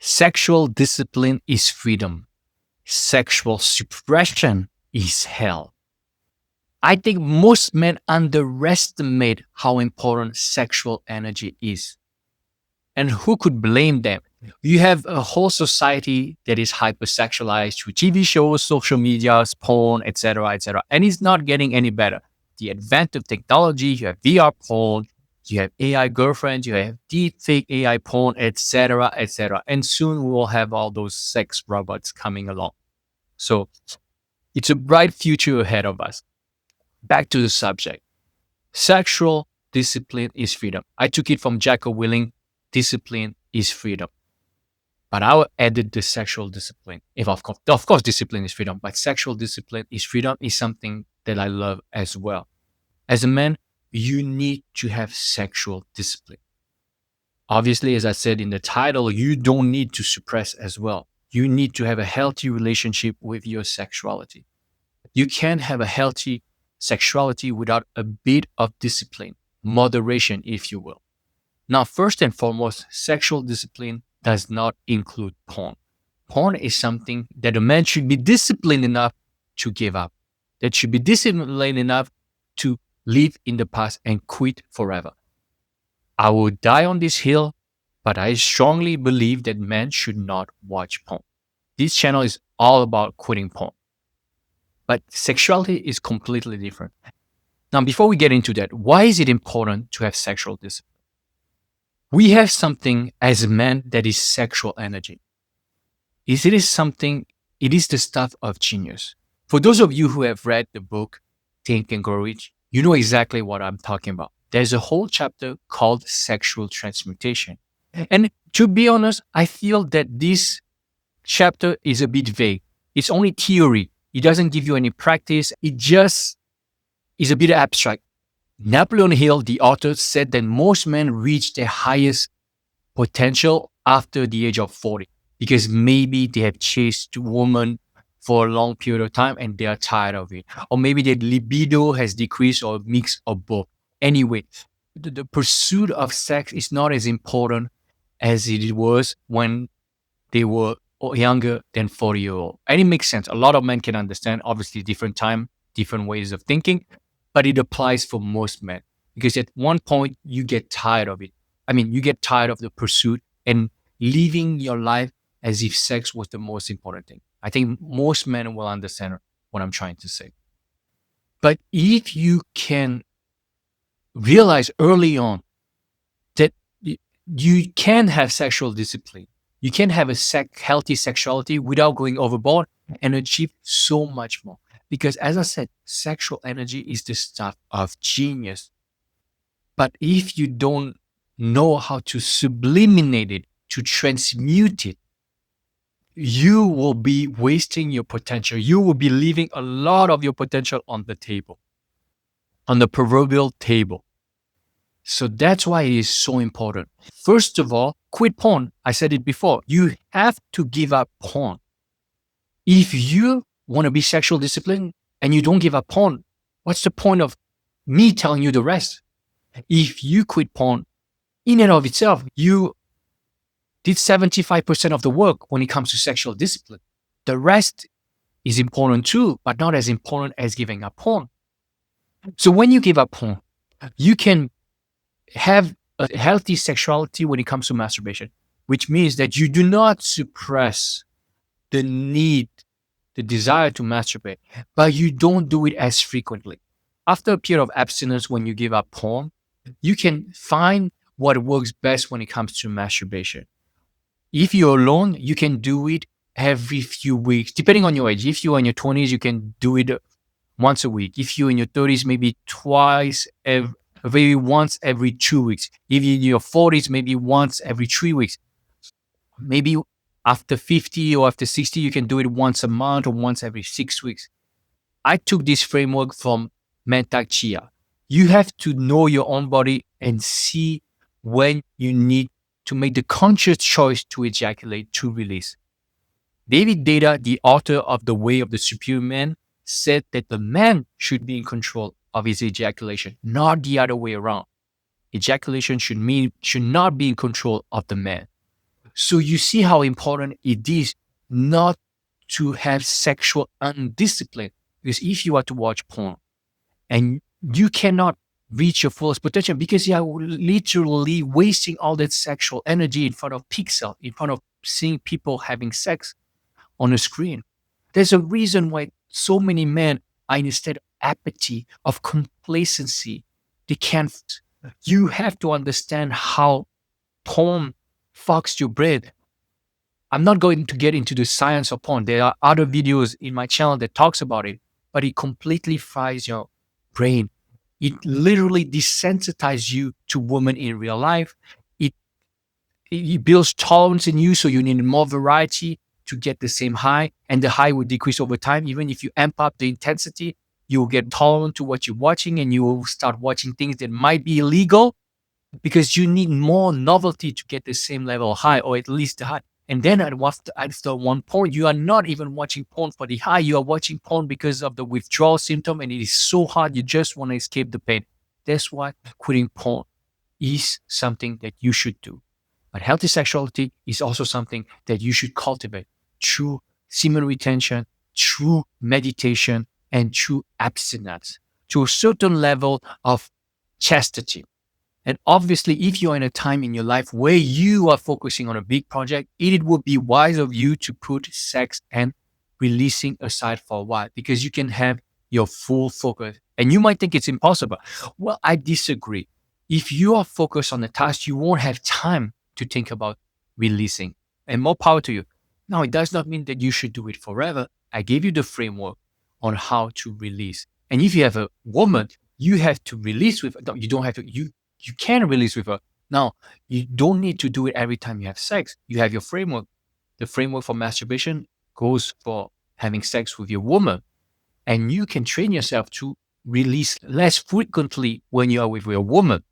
Sexual discipline is freedom. Sexual suppression is hell. I think most men underestimate how important sexual energy is. And who could blame them? You have a whole society that is hypersexualized through TV shows, social medias, porn, etc., etc., and it's not getting any better. The advent of technology, you have VR porn, you have AI girlfriends, you have deepfake AI porn, etc., etc., and soon we will have all those sex robots coming along. So it's a bright future ahead of us. Back to the subject. Sexual discipline is freedom. I took it from Jacko Willing. Discipline is freedom. But I added the sexual discipline. If of course, discipline is freedom, but sexual discipline is freedom is something that I love as well. As a man, you need to have sexual discipline. Obviously, as I said in the title, you don't need to suppress as well. You need to have a healthy relationship with your sexuality. You can't have a healthy sexuality without a bit of discipline, moderation, if you will. Now, first and foremost, sexual discipline does not include porn. Porn is something that a man should be disciplined enough to give up, that should be disciplined enough to live in the past and quit forever. I will die on this hill, but I strongly believe that men should not watch porn. This channel is all about quitting porn. But sexuality is completely different. Now, before we get into that, why is it important to have sexual discipline? We have something as men that is sexual energy. It is the stuff of genius. For those of you who have read the book Think and Grow Rich, you know exactly what I'm talking about. There's a whole chapter called sexual transmutation. And to be honest, I feel that this chapter is a bit vague. It's only theory. It doesn't give you any practice. It just is a bit abstract. Napoleon Hill, the author, said that most men reach their highest potential after the age of 40 because maybe they have chased women for a long period of time and they are tired of it. Or maybe their libido has decreased or a mix of both. Anyway, the pursuit of sex is not as important as it was when they were younger than 40-year-old. And it makes sense. A lot of men can understand, obviously different time, different ways of thinking, but it applies for most men because at one point you get tired of it. I mean, you get tired of the pursuit and living your life as if sex was the most important thing. I think most men will understand what I'm trying to say. But if you can realize early on that you can have sexual discipline, you can have a healthy sexuality without going overboard and achieve so much more. Because as I said, sexual energy is the stuff of genius. But if you don't know how to subliminate it, to transmute it, you will be wasting your potential. You will be leaving a lot of your potential on the table, on the proverbial table. So that's why it is so important. First of all, quit porn. I said it before. You have to give up porn. If you want to be sexual disciplined and you don't give up porn, what's the point of me telling you the rest? If you quit porn, in and of itself, you did 75% of the work when it comes to sexual discipline. The rest is important too, but not as important as giving up porn. So when you give up porn, you can have a healthy sexuality when it comes to masturbation, which means that you do not suppress the need, the desire to masturbate, but you don't do it as frequently. After a period of abstinence, when you give up porn, you can find what works best when it comes to masturbation. If you're alone, you can do it every few weeks, depending on your age. If you're in your 20s, you can do it once a week. If you're in your 30s, maybe maybe once every 2 weeks. If you're in your 40s, maybe once every 3 weeks. Maybe after 50 or after 60, you can do it once a month or once every 6 weeks. I took this framework from Mantak Chia. You have to know your own body and see when you need to make the conscious choice to ejaculate, to release. David Data, the author of The Way of the Superior Man, said that the man should be in control of his ejaculation, not the other way around. Ejaculation should not be in control of the man. So you see how important it is not to have sexual undiscipline. Because if you are to watch porn and you cannot reach your fullest potential because you are literally wasting all that sexual energy in front of pixel, in front of seeing people having sex on a screen. There's a reason why so many men are in a state of apathy, of complacency. They can't. You have to understand how porn fucks your brain. I'm not going to get into the science of porn. There are other videos in my channel that talks about it, but it completely fries your brain. It literally desensitizes you to women in real life. It, it builds tolerance in you, so you need more variety to get the same high, and the high will decrease over time. Even if you amp up the intensity, you will get tolerant to what you're watching, and you will start watching things that might be illegal because you need more novelty to get the same level of high, or at least the high. And then at one point, you are not even watching porn for the high. You are watching porn because of the withdrawal symptom, and it is so hard. You just want to escape the pain. That's why quitting porn is something that you should do. But healthy sexuality is also something that you should cultivate through semen retention, through meditation, and through abstinence to a certain level of chastity. And obviously, if you're in a time in your life where you are focusing on a big project, it would be wise of you to put sex and releasing aside for a while because you can have your full focus. And you might think it's impossible. Well, I disagree. If you are focused on the task, you won't have time to think about releasing. And more power to you. Now, it does not mean that you should do it forever. I gave you the framework on how to release. And if you have a woman, you have to release with, no, you don't have to, you can release with her. Now, you don't need to do it every time you have sex. You have your framework. The framework for masturbation goes for having sex with your woman. And you can train yourself to release less frequently when you are with your woman.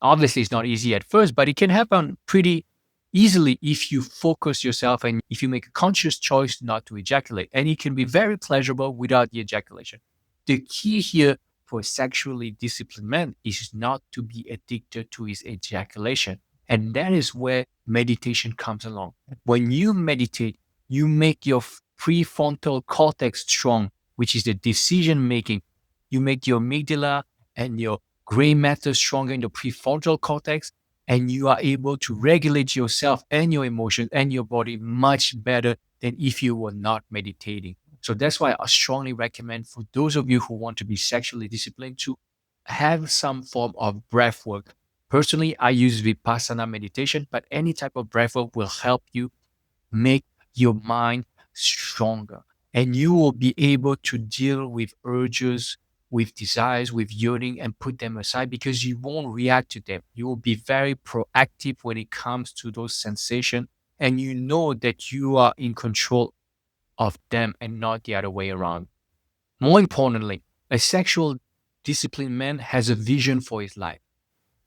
Obviously, it's not easy at first, but it can happen pretty easily if you focus yourself and if you make a conscious choice not to ejaculate. And it can be very pleasurable without the ejaculation. The key here for a sexually disciplined man is not to be addicted to his ejaculation. And that is where meditation comes along. When you meditate, you make your prefrontal cortex strong, which is the decision making. You make your amygdala and your gray matter stronger in the prefrontal cortex, and you are able to regulate yourself and your emotions and your body much better than if you were not meditating. So that's why I strongly recommend for those of you who want to be sexually disciplined to have some form of breath work. Personally, I use Vipassana meditation, but any type of breath work will help you make your mind stronger. And you will be able to deal with urges, with desires, with yearning, and put them aside because you won't react to them. You will be very proactive when it comes to those sensations. And you know that you are in control of them and not the other way around. More importantly, a sexual disciplined man has a vision for his life.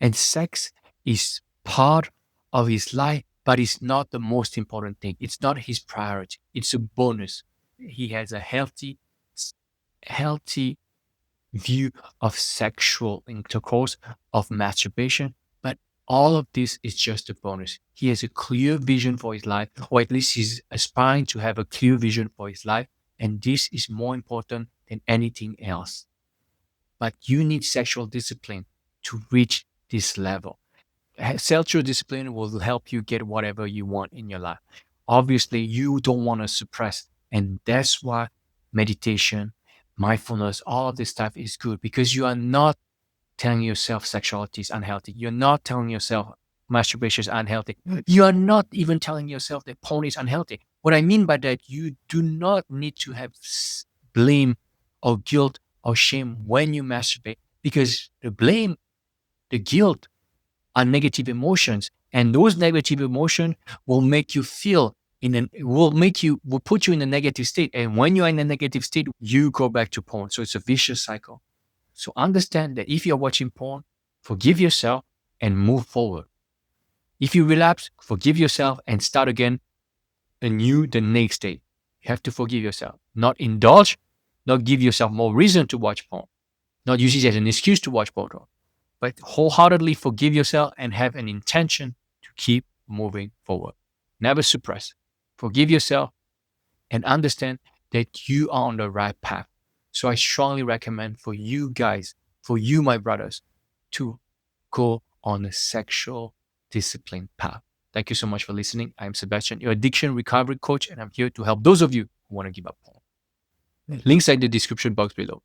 And sex is part of his life, but it's not the most important thing. It's not his priority. It's a bonus. He has a healthy view of sexual intercourse, of masturbation, but all of this is just a bonus. He has a clear vision for his life, or at least he's aspiring to have a clear vision for his life. And this is more important than anything else. But you need sexual discipline to reach this level. Sexual discipline will help you get whatever you want in your life. Obviously, you don't want to suppress. And that's why meditation, mindfulness, all of this stuff is good because you are not telling yourself sexuality is unhealthy. You're not telling yourself masturbation is unhealthy. You are not even telling yourself that porn is unhealthy. What I mean by that, you do not need to have blame or guilt or shame when you masturbate because the blame, the guilt are negative emotions. And those negative emotions will make you feel will put you in a negative state. And when you're in a negative state, you go back to porn. So it's a vicious cycle. So understand that if you're watching porn, forgive yourself and move forward. If you relapse, forgive yourself and start again anew the next day. You have to forgive yourself, not indulge, not give yourself more reason to watch porn, not use it as an excuse to watch porn, but wholeheartedly forgive yourself and have an intention to keep moving forward. never suppress. Forgive yourself and understand that you are on the right path. So I strongly recommend for you guys, for you, my brothers, to go on a sexual discipline path. Thank you so much for listening. I'm Sebastian, your addiction recovery coach, and I'm here to help those of you who want to give up porn. Links are in the description box below.